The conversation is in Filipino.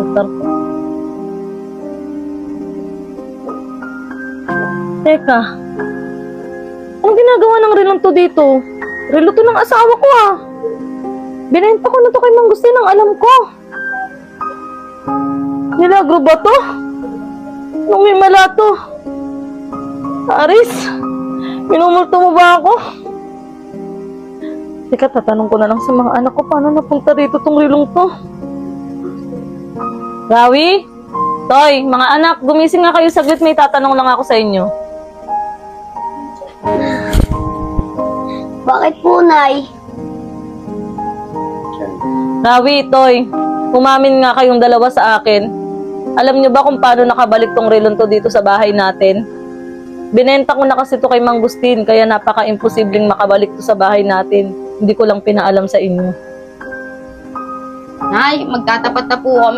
maandar ko. Teka. Anong ginagawa ng relong to dito? Relo to ng asawa ko ah. Binenta ko na to kay Mang Agustin, ang alam ko. Milagro ba to? Nung may mala to. Aris, minumulto mo ba ako? Teka, tatanong ko na lang sa mga anak ko paano napunta dito tong rilong to. Rawi? Toy, mga anak, gumising nga kayo saglit, may tatanong lang ako sa inyo. Bakit po, Nay? Rawi, Toy, umamin nga kayong dalawa sa akin. Alam niyo ba kung paano nakabalik tong relon to dito sa bahay natin? Binenta ko na kasi to kay Mang Agustin, kaya napaka-imposibleng makabalik to sa bahay natin. Hindi ko lang pinaalam sa inyo. Nay, magtatapat na po kami.